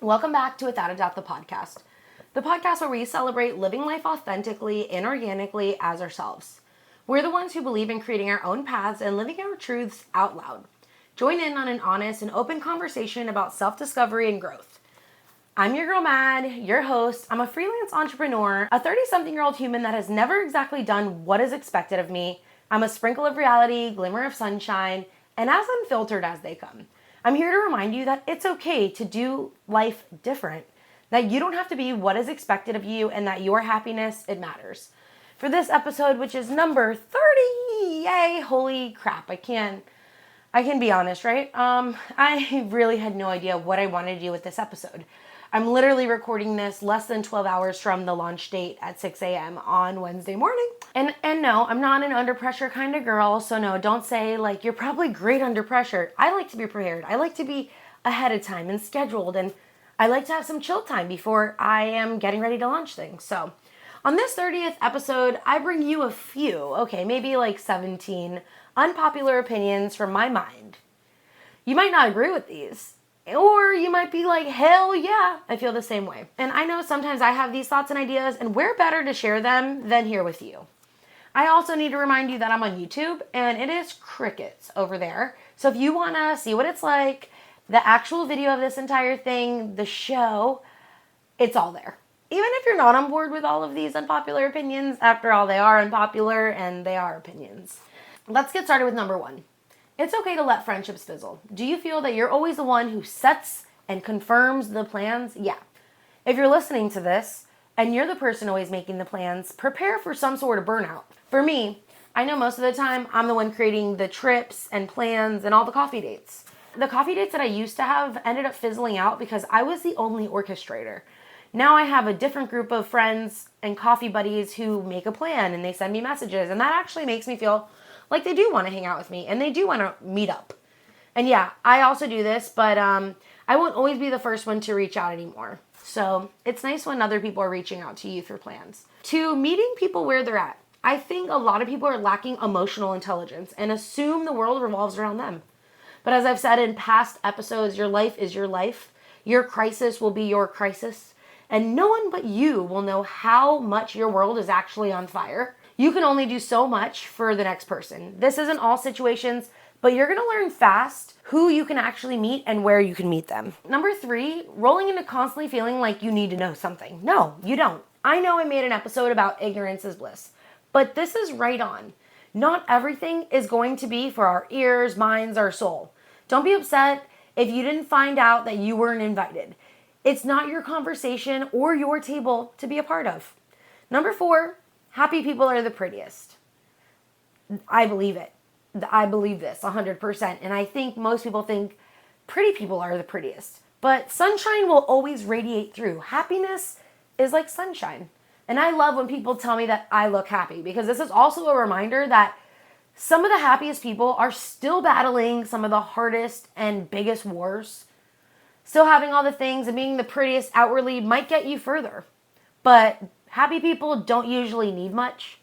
Welcome back to Without a Doubt, the podcast where we celebrate living life authentically and organically as ourselves. We're the ones who believe in creating our own paths and living our truths out loud. Join in on an honest and open conversation about self-discovery and growth. I'm your girl Mad, your host. I'm a freelance entrepreneur, a 30-something-year-old human that has never exactly done what is expected of me. I'm a sprinkle of reality, glimmer of sunshine, and as unfiltered as they come. I'm here to remind you that it's okay to do life different, that you don't have to be what is expected of you, and that your happiness, it matters. For this episode, which is number 30, yay, holy crap, I can be honest, right? I really had no idea what I wanted to do with this episode. I'm literally recording this less than 12 hours from the launch date at 6 a.m. on Wednesday morning. And no, I'm not an under pressure kind of girl, so no, don't say like, you're probably great under pressure. I like to be prepared. I like to be ahead of time and scheduled, and I like to have some chill time before I am getting ready to launch things. So on this 30th episode, I bring you a few, maybe like 17 unpopular opinions from my mind. You might not agree with these, or you might be like, hell yeah, I feel the same way. And I know sometimes I have these thoughts and ideas, and where better to share them than here with you. I also need to remind you that I'm on YouTube, and it is crickets over there. So if you want to see what it's like, the actual video of this entire thing, the show, it's all there. Even if you're not on board with all of these unpopular opinions, after all, they are unpopular and they are opinions. Let's get started with number one. It's okay to let friendships fizzle. Do you feel that you're always the one who sets and confirms the plans? Yeah. If you're listening to this and you're the person always making the plans, prepare for some sort of burnout. For me, I know most of the time I'm the one creating the trips and plans and all the coffee dates. The coffee dates that I used to have ended up fizzling out because I was the only orchestrator. Now I have a different group of friends and coffee buddies who make a plan and they send me messages, and that actually makes me feel like they do want to hang out with me and they do want to meet up. And yeah, I also do this, but I won't always be the first one to reach out anymore. So it's nice when other people are reaching out to you for plans. 2, meeting people where they're at. I think a lot of people are lacking emotional intelligence and assume the world revolves around them. But as I've said in past episodes, your life is your life. Your crisis will be your crisis. And no one but you will know how much your world is actually on fire. You can only do so much for the next person. This isn't all situations, but you're going to learn fast who you can actually meet and where you can meet them. Number 3, rolling into constantly feeling like you need to know something. No, you don't. I know I made an episode about ignorance is bliss, but this is right on. Not everything is going to be for our ears, minds, our soul. Don't be upset if you didn't find out that you weren't invited. It's not your conversation or your table to be a part of. Number 4, happy people are the prettiest. I believe it. I believe this 100%. And I think most people think pretty people are the prettiest. But sunshine will always radiate through. Happiness is like sunshine. And I love when people tell me that I look happy, because this is also a reminder that some of the happiest people are still battling some of the hardest and biggest wars. Still having all the things and being the prettiest outwardly might get you further. But happy people don't usually need much.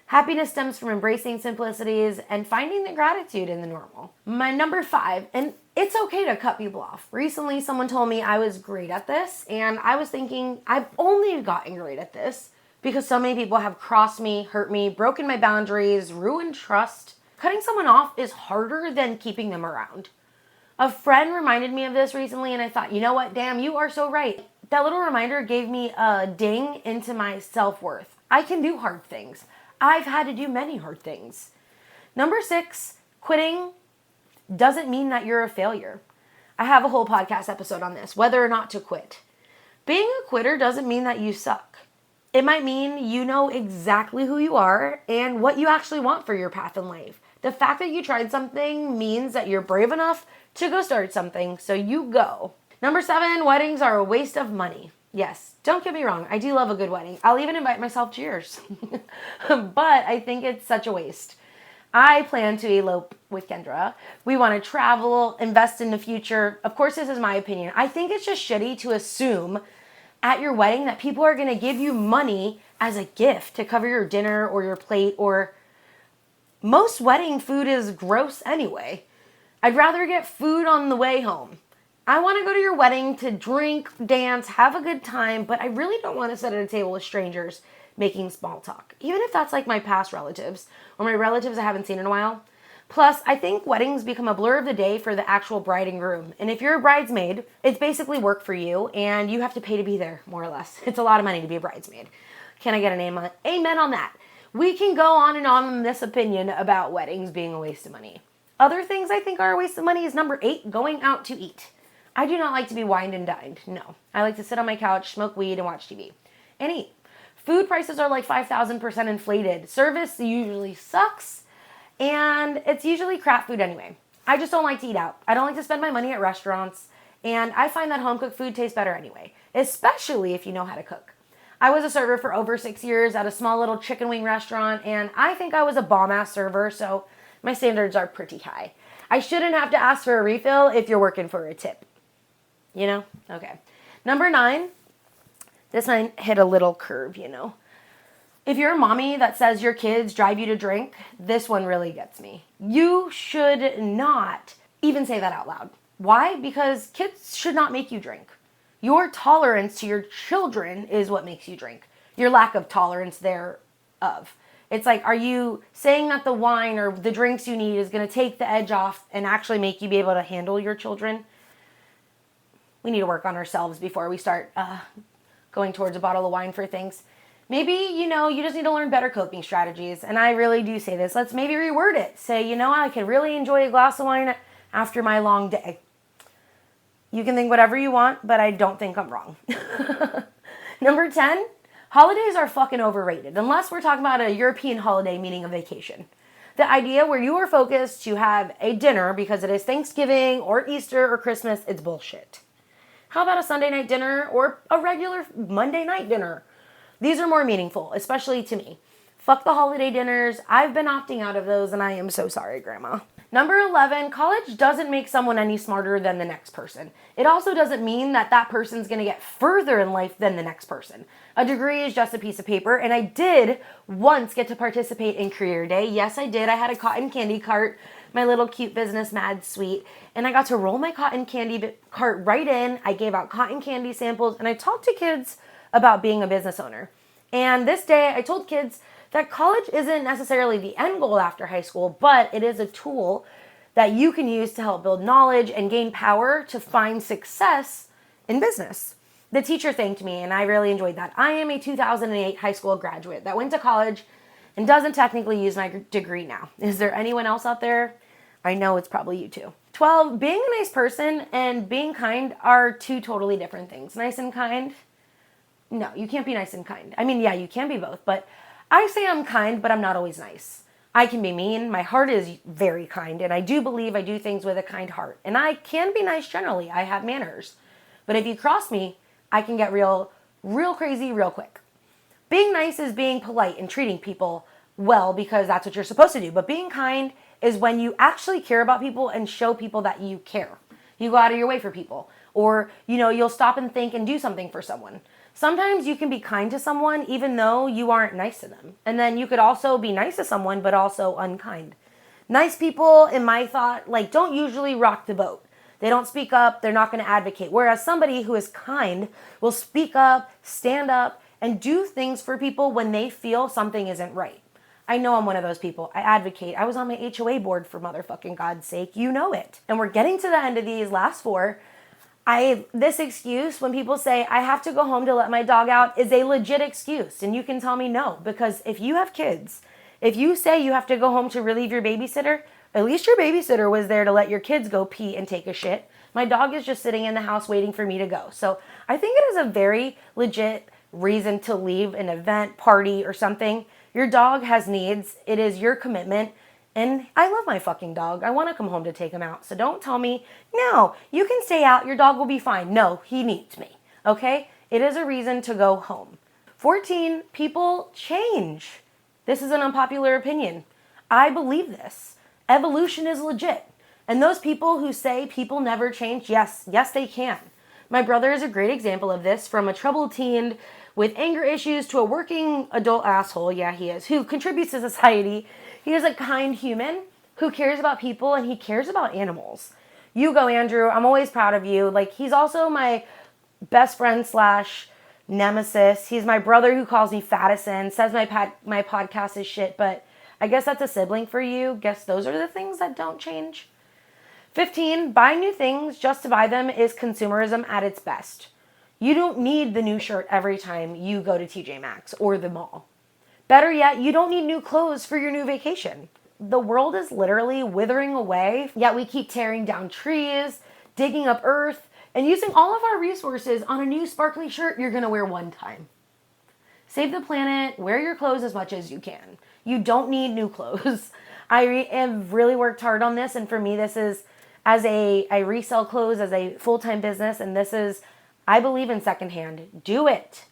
Happiness stems from embracing simplicities and finding the gratitude in the normal. My number 5, and it's okay to cut people off. Recently, someone told me I was great at this, and I was thinking I've only gotten great at this because so many people have crossed me, hurt me, broken my boundaries, ruined trust. Cutting someone off is harder than keeping them around. A friend reminded me of this recently, and I thought, you know what, damn, you are so right. That little reminder gave me a ding into my self-worth. I can do hard things. I've had to do many hard things. Number 6, quitting doesn't mean that you're a failure. I have a whole podcast episode on this, whether or not to quit. Being a quitter doesn't mean that you suck. It might mean you know exactly who you are and what you actually want for your path in life. The fact that you tried something means that you're brave enough to go start something, so you go. Number 7, weddings are a waste of money. Yes, don't get me wrong, I do love a good wedding. I'll even invite myself to yours. But I think it's such a waste. I plan to elope with Kendra. We want to travel, invest in the future. Of course, this is my opinion. I think it's just shitty to assume at your wedding that people are going to give you money as a gift to cover your dinner or your plate, or most wedding food is gross anyway. I'd rather get food on the way home. I want to go to your wedding to drink, dance, have a good time, but I really don't want to sit at a table with strangers making small talk, even if that's like my past relatives or my relatives I haven't seen in a while. Plus, I think weddings become a blur of the day for the actual bride and groom. And if you're a bridesmaid, it's basically work for you and you have to pay to be there, more or less. It's a lot of money to be a bridesmaid. Can I get an amen on that? We can go on and on in this opinion about weddings being a waste of money. Other things I think are a waste of money is number 8, going out to eat. I do not like to be wined and dined. No. I like to sit on my couch, smoke weed, and watch TV. And eat. Food prices are like 5,000% inflated. Service usually sucks. And it's usually crap food anyway. I just don't like to eat out. I don't like to spend my money at restaurants. And I find that home-cooked food tastes better anyway. Especially if you know how to cook. I was a server for over 6 years at a small little chicken wing restaurant. And I think I was a bomb-ass server. So my standards are pretty high. I shouldn't have to ask for a refill if you're working for a tip. You know? Okay. Number 9. This might hit a little curve, you know. If you're a mommy that says your kids drive you to drink, this one really gets me. You should not even say that out loud. Why? Because kids should not make you drink. Your tolerance to your children is what makes you drink. Your lack of tolerance thereof. It's like, are you saying that the wine or the drinks you need is going to take the edge off and actually make you be able to handle your children? We need to work on ourselves before we start going towards a bottle of wine for things. Maybe, you just need to learn better coping strategies. And I really do say this. Let's maybe reword it. Say, I can really enjoy a glass of wine after my long day. You can think whatever you want, but I don't think I'm wrong. Number 10, holidays are fucking overrated. Unless we're talking about a European holiday, meaning a vacation. The idea where you are focused to have a dinner because it is Thanksgiving or Easter or Christmas, it's bullshit. How about a Sunday night dinner or a regular Monday night dinner? These are more meaningful, especially to me. Fuck the holiday dinners. I've been opting out of those and I am so sorry, Grandma. Number 11, college doesn't make someone any smarter than the next person. It also doesn't mean that that person's going to get further in life than the next person. A degree is just a piece of paper, and I did once get to participate in Career Day. Yes, I did. I had a cotton candy cart, my little cute business, Mad Sweet, and I got to roll my cotton candy cart right in. I gave out cotton candy samples, and I talked to kids about being a business owner. And this day, I told kids that college isn't necessarily the end goal after high school, but it is a tool that you can use to help build knowledge and gain power to find success in business. The teacher thanked me, and I really enjoyed that. I am a 2008 high school graduate that went to college and doesn't technically use my degree now. Is there anyone else out there? I know it's probably you too. 12, being a nice person and being kind are two totally different things. Nice and kind? No, you can't be nice and kind. I mean, yeah, you can be both, but I say I'm kind, but I'm not always nice. I can be mean. My heart is very kind, and I do believe I do things with a kind heart. And I can be nice generally. I have manners. But if you cross me, I can get real crazy real quick. Being nice is being polite and treating people well because that's what you're supposed to do. But being kind is when you actually care about people and show people that you care. You go out of your way for people. Or, you'll stop and think and do something for someone. Sometimes you can be kind to someone even though you aren't nice to them. And then you could also be nice to someone but also unkind. Nice people, in my thought, don't usually rock the boat. They don't speak up, they're not going to advocate. Whereas somebody who is kind will speak up, stand up, and do things for people when they feel something isn't right. I know I'm one of those people. I advocate. I was on my HOA board, for motherfucking God's sake. You know it. And we're getting to the end of these last 4. This excuse, when people say, I have to go home to let my dog out, is a legit excuse. And you can tell me no. Because if you have kids, if you say you have to go home to relieve your babysitter, at least your babysitter was there to let your kids go pee and take a shit. My dog is just sitting in the house waiting for me to go. So I think it is a very legit reason to leave an event, party, or something. Your dog has needs. It is your commitment. And I love my fucking dog. I want to come home to take him out. So don't tell me, no, you can stay out. Your dog will be fine. No, he needs me. Okay? It is a reason to go home. 14, people change. This is an unpopular opinion. I believe this. Evolution is legit. And those people who say people never change, yes, they can. My brother is a great example of this, from a troubled teen with anger issues to a working adult asshole, yeah, he is, who contributes to society. He is a kind human who cares about people and he cares about animals. You go, Andrew. I'm always proud of you. Like, he's also my best friend / nemesis. He's my brother who calls me Fattison, says my podcast is shit, but I guess that's a sibling for you. Guess those are the things that don't change. 15, buying new things just to buy them is consumerism at its best. You don't need the new shirt every time you go to TJ Maxx or the mall. Better yet, you don't need new clothes for your new vacation. The world is literally withering away, yet we keep tearing down trees, digging up earth, and using all of our resources on a new sparkly shirt you're going to wear one time. Save the planet, wear your clothes as much as you can. You don't need new clothes. I have really worked hard on this, and for me, this is I resell clothes as a full-time business, and this is, I believe in secondhand. Do it.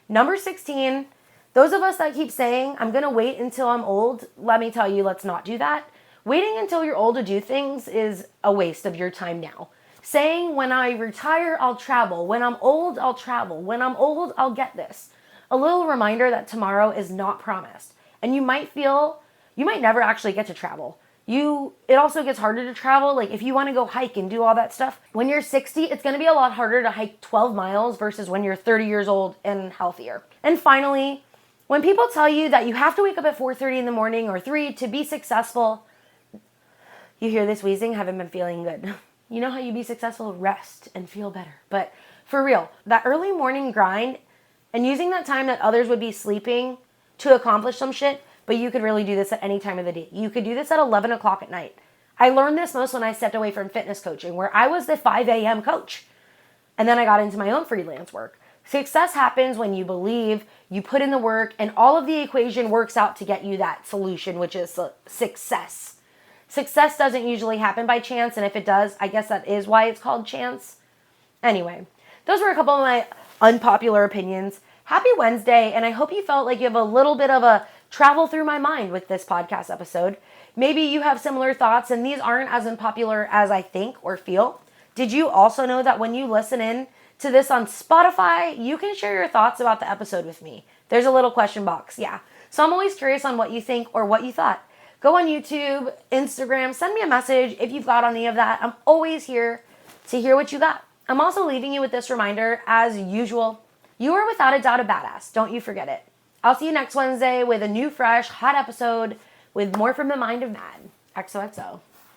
Number 16, those of us that keep saying, I'm going to wait until I'm old, let me tell you, let's not do that. Waiting until you're old to do things is a waste of your time now. Saying, when I retire, I'll travel. When I'm old, I'll travel. When I'm old, I'll get this. A little reminder that tomorrow is not promised. And you might never actually get to travel. It also gets harder to travel. Like, if you want to go hike and do all that stuff, when you're 60, it's going to be a lot harder to hike 12 miles versus when you're 30 years old and healthier. And finally, when people tell you that you have to wake up at 4:30 in the morning or 3 to be successful, you hear this wheezing, haven't been feeling good. You know how you be successful? Rest and feel better. But for real, that early morning grind and using that time that others would be sleeping to accomplish some shit, but you could really do this at any time of the day. You could do this at 11 o'clock at night. I learned this most when I stepped away from fitness coaching, where I was the 5 a.m. coach. And then I got into my own freelance work. Success happens when you believe, you put in the work, and all of the equation works out to get you that solution, which is success. Success doesn't usually happen by chance, and if it does, I guess that is why it's called chance. Anyway, those were a couple of my unpopular opinions. Happy Wednesday, and I hope you felt like you have a little bit of a travel through my mind with this podcast episode. Maybe you have similar thoughts, and these aren't as unpopular as I think or feel. Did you also know that when you listen in to this on Spotify, you can share your thoughts about the episode with me? There's a little question box, yeah. So I'm always curious on what you think or what you thought. Go on YouTube, Instagram, send me a message if you've got any of that. I'm always here to hear what you got. I'm also leaving you with this reminder, as usual, you are without a doubt a badass. Don't you forget it. I'll see you next Wednesday with a new, fresh, hot episode with more from the mind of Mad. XOXO.